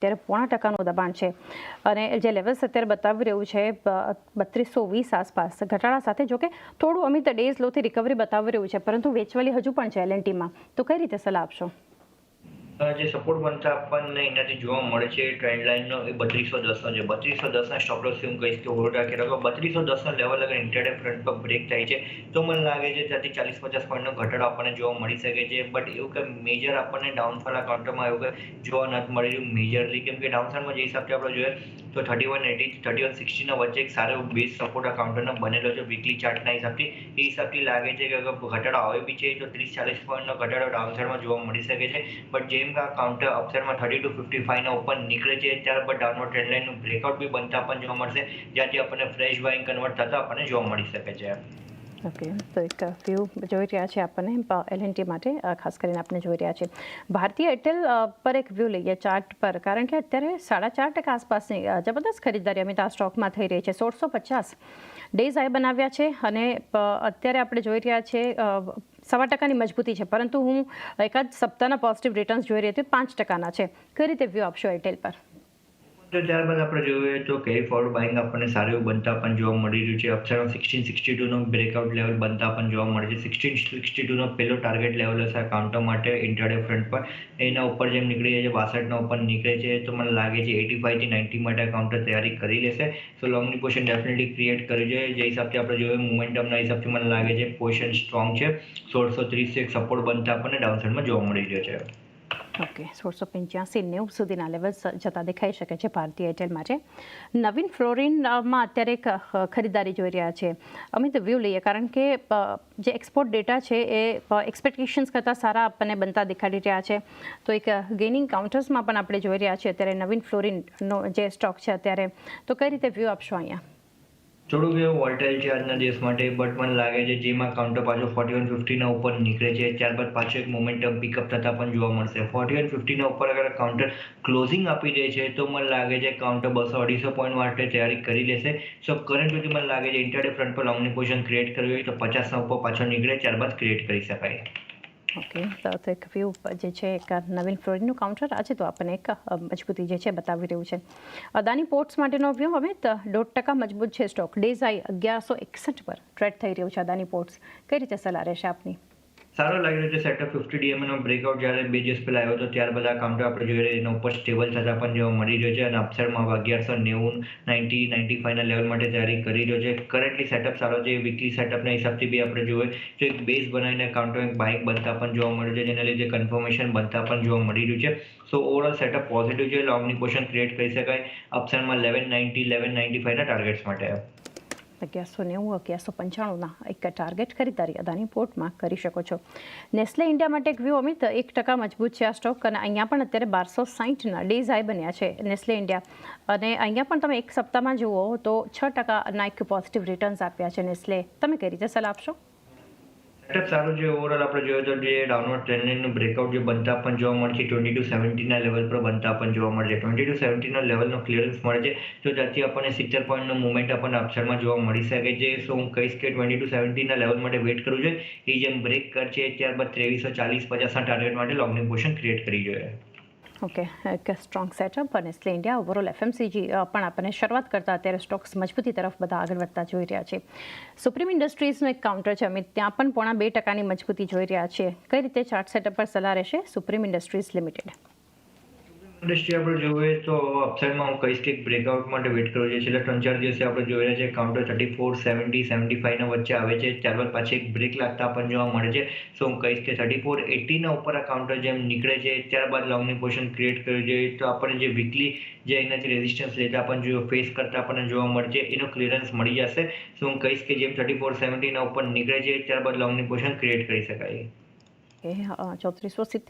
અત્યારે 0.5% દબાણ છે અને જે લેવલ્સ અત્યારે બતાવી રહ્યું છે 3220 આસપાસ ઘટાડા સાથે, જો કે થોડું અમિત ડેઝ લોથી રિકવરી બતાવી રહ્યું છે, પરંતુ વેચવાલી હજુ પણ છે એલએનટીમાં. તો કઈ રીતે સલાહ આપશો? જે સપોર્ટ બનતા આપણને એનાથી જોવા મળે છે ટ્રેન્ડ લાઇનનો એ 3210 છે. 3210 સ્ટોપ લોસ હું કહીશ કે હોલ્ડ રાખી રાખો. 3210 લેવલ અગર ઇન્ટરડે ફ્રન્ટ પર બ્રેક થાય છે તો મને લાગે છે ત્યાંથી 40-50 પોઈન્ટનો ઘટાડો આપણને જોવા મળી શકે છે. બટ એવું કે મેજર આપણને ડાઉનફોલ આ કાઉન્ટરમાં એવું કે જોવા નથી મળી રહ્યું મેજરલી, કેમ કે ડાઉનસાઇડમાં જે હિસાબથી આપણે જોઈએ તો 3180 3160 વચ્ચે એક સારો બેઝ સપોર્ટ આ કાઉન્ટરનો બનેલો છે વીકલી ચાર્ટના હિસાબથી. એ હિસાબથી લાગે છે કે અગર ઘટાડો આવે બી છે તો 30-40 પોઈન્ટનો ઘટાડો ડાઉનસાઇડમાં જોવા મળી શકે છે. બટ જેમ કાઉન્ટર અપસાઇડમાં 30 to 55 ના ઉપર નીકળે છે ત્યારબાદ ડાઉનવર્ડ ટ્રેન્ડ લાઇનનું બ્રેકઆઉટ બી બનતા પણ જોવા મળશે, જ્યાંથી આપણને ફ્રેશ બાઇંગ કન્વર્ટ થતા આપણને જોવા મળી શકે છે. ઓકે, તો એક વ્યૂ જોઈ રહ્યા છે આપણને એલએનટી માટે, ખાસ કરીને આપણે જોઈ રહ્યા છે. ભારતીય એરટેલ પર એક વ્યૂ લઈએ ચાર્ટ પર, કારણ કે અત્યારે 4.5% આસપાસની જબરદસ્ત ખરીદારી અમિત આ સ્ટોકમાં થઈ રહી છે. 1650 ડેઝ હાઈ બનાવ્યા છે અને અત્યારે આપણે જોઈ રહ્યા છે 1.25% મજબૂતી છે, પરંતુ હું એકાદ સપ્તાહના પોઝિટિવ રિટર્ન્સ જોઈ રહી હતી 5%ના છે. કઈ રીતે વ્યૂ આપશો એરટેલ પર? તો ત્યારબાદ આપણે જોઈએ તો કેરી ફોરવર્ડ બાઇંગ આપણને સારું એવું બનતા પણ જોવા મળી રહ્યું છે. અપસાઇડમાં 1662નો બ્રેકઆઉટ લેવલ બનતા પણ જોવા મળે છે. 1662નો પહેલો ટાર્ગેટ લેવલ હશે આ કાઉન્ટર માટે ઇન્ટ્રાડે ફ્રન્ટ પર. એના ઉપર જેમ નીકળી જાય છે 62ના ઉપર નીકળે છે તો મને લાગે છે 85 થી 90 માટે આ કાઉન્ટર તૈયારી કરી લેશે. સો લોંગની પોઝિશન ડેફિનેટલી ક્રિએટ કરવી જોઈએ. જે હિસાબથી આપણે જોઈએ મોમેન્ટમના હિસાબથી મને લાગે છે પોઝિશન સ્ટ્રોંગ છે. 1630 એક સપોર્ટ બનતા આપણને ડાઉનસાઇડમાં જોવા મળી રહ્યો છે. ઓકે, 1685-90 સુધીના લેવલ્સ જતા દેખાઈ શકે છે ભારતીય એરટેલ માટે. નવીન ફ્લોરિનમાં અત્યારે એક ખરીદારી જોઈ રહ્યા છે. અમિત, વ્યૂ લઈએ, કારણ કે જે એક્સપોર્ટ ડેટા છે એ એક્સપેક્ટેશન્સ કરતાં સારા આપણને બનતા દેખાડી રહ્યા છે. તો એક ગેઇનિંગ કાઉન્ટર્સમાં પણ આપણે જોઈ રહ્યા છીએ અત્યારે નવીન ફ્લોરિનનો જે સ્ટોક છે અત્યારે. તો કઈ રીતે વ્યૂ આપશો અહીંયા? થોડુંક એવું વોલ્ટાઇલ છે આજના દિવસ માટે, બટ મને લાગે છે જેમાં કાઉન્ટર પાછો 4150ના ઉપર નીકળે છે ત્યારબાદ પાછો એક મોમેન્ટમ પિકઅપ થતા પણ જોવા મળશે. 4150ના ઉપર અગર કાઉન્ટર ક્લોઝિંગ આપી દે છે તો મને લાગે છે કાઉન્ટર 200-250 પોઈન્ટ માટે તૈયારી કરી લેશે. સો કરંટ સુધી મને લાગે છે ઇન્ટરડે ફ્રન્ટ પર લોંગની પોઝિશન ક્રિએટ કરવી હોય તો 50ના ઉપર પાછો નીકળે ત્યારબાદ ક્રિએટ કરી શકાય. ઓકે, તો એક વ્યૂ જે છે એક નવીન ફ્લોરિનનું કાઉન્ટર આજે તો આપણને એક મજબૂતી જે છે બતાવી રહ્યું છે. અદાની પોર્ટ્સ માટેનો વ્યૂ હવે 1.5% મજબૂત છે સ્ટોક. ડેઝ હાઈ 1161 પર ટ્રેડ થઈ રહ્યું છે અદાની પોર્ટ્સ. કઈ રીતે સલાહ રહેશે આપની? સારો લાગી રહ્યો છે. સેટઅપ 50 DMA બ્રેકઆઉટ જ્યારે 2 દિવસ પહેલા આવ્યો હતો ત્યારબાદ આ કાઉન્ટર આપણે જોઈ રહ્યા એના ઉપર સ્ટેબલ થતા પણ જોવા મળી રહ્યો છે અને અપસાઇડમાં 1190 90-95ના લેવલ માટે તૈયારી કરી રહ્યો છે. કરન્ટલી સેટઅપ સારો છે. વીકલી સેટઅપના હિસાબથી બી આપણે જોઈએ તો એક બેઝ બનાવીને કાઉન્ટર એક બાઇક બનતા પણ જોવા મળ્યું છે, જેના લીધે કન્ફર્મેશન બનતા પણ જોવા મળી રહ્યું છે. સો ઓવરઓલ સેટઅપ પોઝિટિવ છે. લોંગની પોઝિશન ક્રિએટ કરી શકાય અપસાઇડમાં 1190 1195ના ટાર્ગેટ્સ માટે. 1190 1195ના એક ટાર્ગેટ ખરીદારી અદાની પોર્ટમાં કરી શકો છો. નેસ્લે ઇન્ડિયા માટે એક વ્યૂ અમિત, 1% મજબૂત છે આ સ્ટોક અને અહીંયા પણ અત્યારે 1260ના ડેઝ હાઈ બન્યા છે નેસ્લે ઇન્ડિયા. અને અહીંયા પણ તમે એક સપ્તાહમાં જુઓ તો 6%ના એક પોઝિટિવ રિટર્ન્સ આપ્યા છે નેસ્લે. તમે કઈ રીતે સલાહ આપશો? સેટઅપ સારું છે. ઓવરઓલ આપણે જોઈએ તો જે ડાઉનવર્ડ ટ્રેન્ડ લાઇનનું બ્રેકઆઉટ જે બનતા પણ જોવા મળે છે 2270ના લેવલ પર બનતા પણ જોવા મળે છે. 2270ના લેવલનો ક્લિયરન્સ મળે છે તો ત્યાંથી આપણને 70 પોઈન્ટનો મુવમેન્ટ આપણને અપસાઇડમાં જોવા મળી શકે છે. સો હું કહીશ કે 2270ના લેવલ માટે વેઇટ કરવું જોઈએ. એ જેમ બ્રેક કરશે ત્યારબાદ 2340-50ના ટાર્ગેટ માટે લોંગની પોઝિશન ક્રિએટ કરવી જોઈએ. ઓકે, એક સ્ટ્રોંગ સેટઅપ અને નેસ્લે ઇન્ડિયા ઓવરઓલ એફએમસીજી પણ આપણને શરૂઆત કરતા અત્યારે સ્ટોક્સ મજબૂતી તરફ બધા આગળ વધતા જોઈ રહ્યા છે. સુપ્રીમ ઇન્ડસ્ટ્રીઝનો એક કાઉન્ટર છે અમિત, ત્યાં પણ 0.5%ની મજબૂતી જોઈ રહ્યા છે. કઈ રીતે ચાર્ટ સેટઅપ પર સલાહ રહેશે સુપ્રીમ ઇન્ડસ્ટ્રીઝ લિમિટેડ? ઇન્ડસ્ટ્રી આપણે જોઈએ તો અપસાઇડમાં હું કહીશ કે બ્રેકઆઉટ માટે વેઇટ કરવું જોઈએ. છેલ્લા 3-4 દિવસે આપણે જોઈ રહ્યા છે કાઉન્ટર 3470-75ના વચ્ચે આવે છે ત્યારબાદ પાછી એક બ્રેક લાગતા પણ જોવા મળે છે. સો હું કહીશ કે 3480ના ઉપર આ કાઉન્ટર જેમ નીકળે છે ત્યારબાદ લોંગની પોઝિશન ક્રિએટ કરવી જોઈએ તો આપણને જે વીકલી જે એનાથી રેઝિસ્ટન્સ લેતા પણ જો ફેસ કરતા આપણને જોવા મળે છે એનો ક્લિયરન્સ મળી જશે. સો હું કહીશ કે જેમ 3470ના ઉપર નીકળે છે ત્યારબાદ લોંગની પોઝિશન ક્રિએટ કરી શકાય. 3470